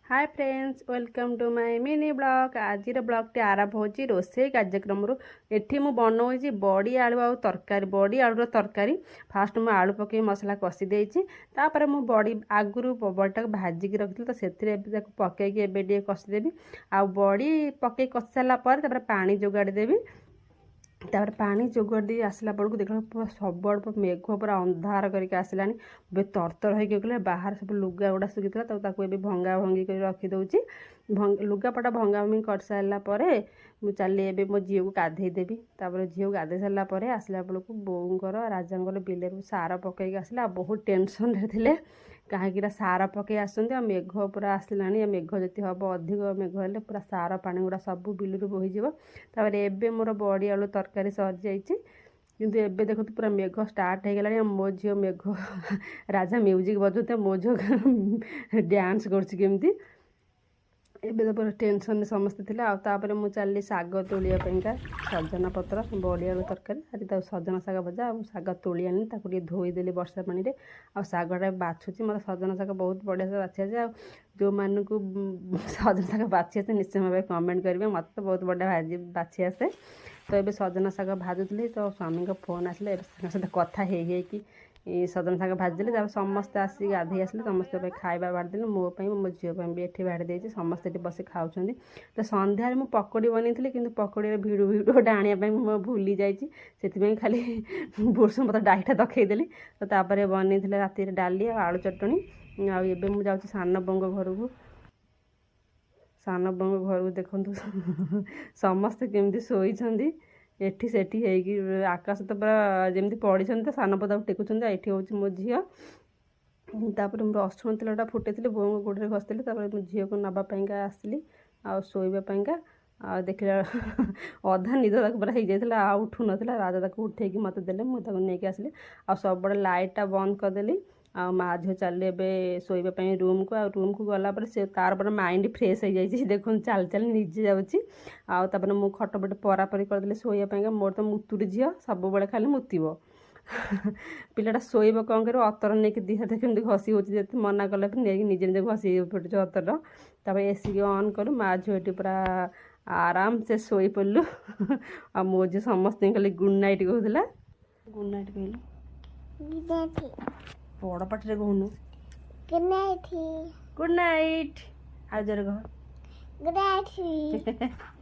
hi friends welcome to my mini blog आज ब्लॉगटी आरंभ होची रोषे कार्यक्रम एठी मु बनौची बड़ी आलू आ तरकारी बड़ी आलूर तरकारी फास्ट मु आलू पकई मसला कषि देछि तापर मु बड़ी आगुरु बड़ीटा भाजिकी रखिली तो से पकईकी एबे कषि देबी आ बड़ी पकई कषि सारा पर तापर पानी जोगाड़ी देबी तापर पानी जोगड़ दी आसला बेलू देख पूरा सब मेघ पूरा अंधार करके आसलानी बे तरतर होगी बाहर सब लुगा गुड़ा सुखी तो भंगा भंगी कर रखीदे लुगापटा भंगा भंगी कर सारापर मुझे चली ए मो झील को गाधे देवी तापर झील को गाधे सारापर आसला बेलू बोऊर राजा बिल सार पकईक आसला बहुत टेंशन थे कहीं सार पकई आसुँच मेघ पूरा आसला मेघ जी हम अधिक मेघ हेल्ले पूरा सार पानी गुड़ा सब बिलू बोहीज तापर एबे मोर बड़ी आलू तरकारी सरी जाइए किंतु एबे देखो पूरा मेघ स्टार्ट हो गला मो झील मेघ राजा म्यूजिक बजाते मो झील डांस करमती एबे तो पूरा टेंशन समस्ते थे आपर मुझे चली शाग तोलियापा सजना पत्र बड़ी आलू तरकारी आज सजना शाग भजा शाग तोली आनी धोईदेली वर्षा पानी रे आ शागटा बाछुची मतलब सजना शाग बहुत बढ़िया से बाछी आसे जो मानक सजना शाग बाछी आसे निश्चय भाव कमेंट करेंगे मत तो बहुत बढ़िया बाछी आसे तो ये सजना शाग भाजुली तो स्वामी का फोन आसला सहित कथा हो सजना शाग भाजिदेली समस्ते आसिक गाधे आसले समस्त खाଇବା बाढ़ी मोपाई मो झील भी ये बाढ़ी देती समस्ते ये बस खाऊँ तो सन्धार मुझे पकोड़ी बनई कि पकोड़ी भिडियो आने भूली जाइए खाली भूषण पत्र डाईटा दखेदेली तो तापर बनई राति डाली आलू चटणी आबे मुझे जाऊँ सान बोंग घर को सान बोंग घर को देखु समस्ते केमती शोई एठी सेठी होगी आकाश तो पूरा जमी पड़ी तो सान पदा टेकुंट ये हूँ मो झील तापर मोर रसुण तेलटा फुटे बों गोड़े घसती मो झील को नापाई आसली आ शोवापाईका आ देखला अधा निद पूरा हो जाता आ उठू नाला राजा उठे मत देले मुझे नहीं आसली आ सब बड़े लाइटा बंद करदेली आ माँ झील चल ए शोवाई रूम को रूम को गलापर से तार पर माइंड फ्रेश हो जाए देख चल चल निजे जाऊँगी आपर मुझे खटपट परापरी करदेली शोवाई मोर तो मुतुरी झील सब बड़े खाली मुतब पिलाटा शोब कौन कर अतर नहीं कि दिहाते केमती घसी हो मना कले नहीं निजे निजे घसी पड़े अतर तापर एसी ऑन कलु माँ झील पूरा आराम से शोई पड़लु आ मो झील समस्त खाली गुड नाइट कहला गुड नाइट कहलु बड़ पाटे कहूनु गुड नाइट गुड नाइट आज कह गुड नाइट